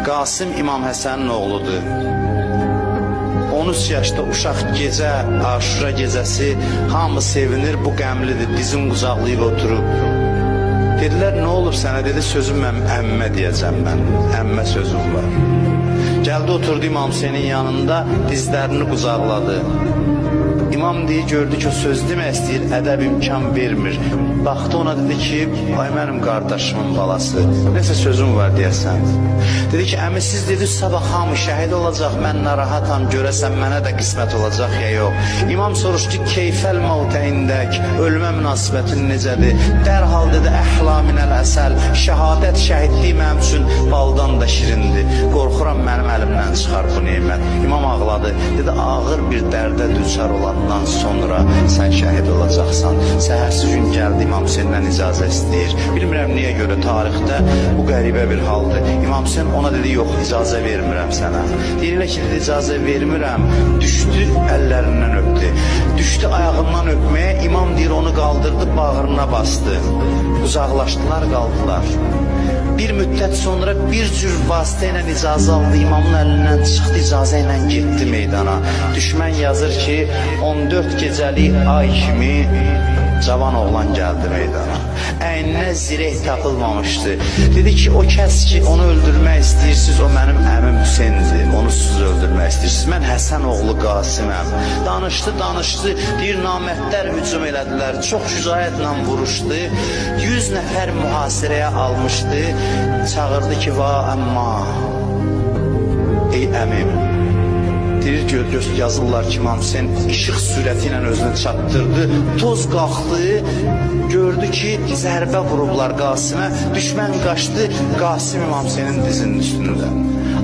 Qasım İmam Həsənin oğludur. 13 yaşda uşaq gecə, Aşura gecəsi hamı sevinir, bu qəmlidir, dizin qucaqlayıb oturub. Dedilər, nə olub sənə? Dedi, sözüm mən əmmə deyəcəm mən, əmmə sözüm var. Gəldi oturdu İmam Hüseynin yanında, dizlərini qucaqladı. İmam deyir, gördü ki, o söz demək istəyir, ədəb imkan vermir. Baxdı ona, dedi ki, ay mənim qardaşımın balası, nəsə sözüm var deyəsən. Dedi ki, əmi siz dedi, sabah hamı şəhid olacaq, mən narahatam, görəsən mənə də qismət olacaq ya yox. İmam soruşdu, keyfəl mavtə indək, ölmə münasibətin necədir? Dərhal dedi, əhla minəl əsəl, şəhadət, şəhidlik mənim üçün baldan da şirindir. Qorxuram mənim əlimdən çıxar bu neymət. İmam ağladı, dedi, ağır bir dərdə düçar olandan sonra sən şəhid olacaqsan. Səhərsi gün gəldi, İmam Hüseyndən icazə istəyir. Bilmirəm niyə görə tarixdə bu qəribə bir haldır. İmam Hüseyin ona dedi, yox, icazə vermirəm sənə. Deyirlər ki, dedi, icazə vermirəm. Düşdü, əllərindən öpdü. Düşdü ayağından öpməyə, İmam deyir, onu qaldırdı, bağrına bastı. Uzaqlaşdılar, qaldılar. Bir müddət sonra bir cür vasitə ilə icazə aldı, İmamın əlindən çıxdı, icazə ilə getdi meydana. Düşmən yazır ki, 14 gecəlik ay kimi cavan oğlan gəldi meydana. Əyninə zireh tapılmamışdı. Dedi ki, o kəs ki, onu öldürmək istəyirsiniz, o mənim əmim Hüseyndir, onu siz öldürmək istəyirsiniz. Mən Həsən oğlu Qasiməm. Danışdı, deyir, namərdlər hücum elədilər, çox şücaətlə vuruşdu, 100 nəfər mühasirəyə almışdı, çağırdı ki, va əmma, ey əmim. Deyir, yazırlar ki, İmam Hüseyin işıq sürəti ilə özünü çatdırdı, toz qalxdı, gördü ki, zərbə vurublar Qasimə, düşmən qaçdı, Qasim İmam Hüseynin dizinin üstündə.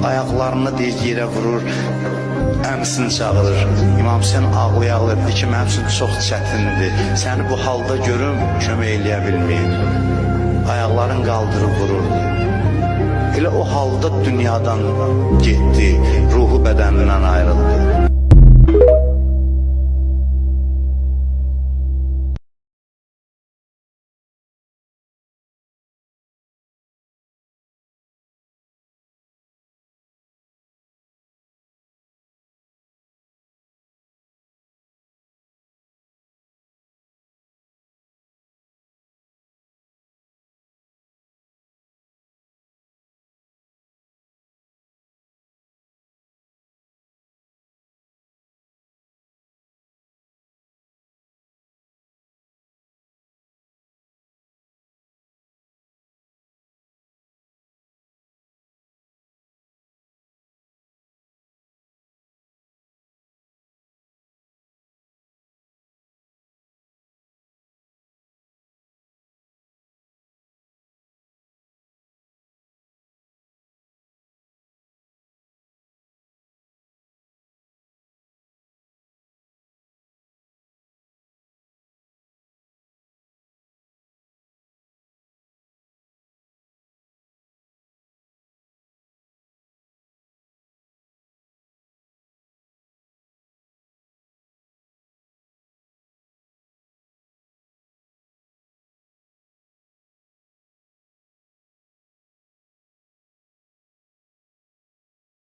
Ayaqlarını deyir, yerə vurur, əmsini çağırır. İmam Hüseyin ağlayır ki, mənim üçün çox çətindir, səni bu halda görüm, kömək eləyə bilməyim. Ayaqların qaldırıb vururdu. Elə o halda dünyadan getdi, ruhu bədənindən ayrıldı.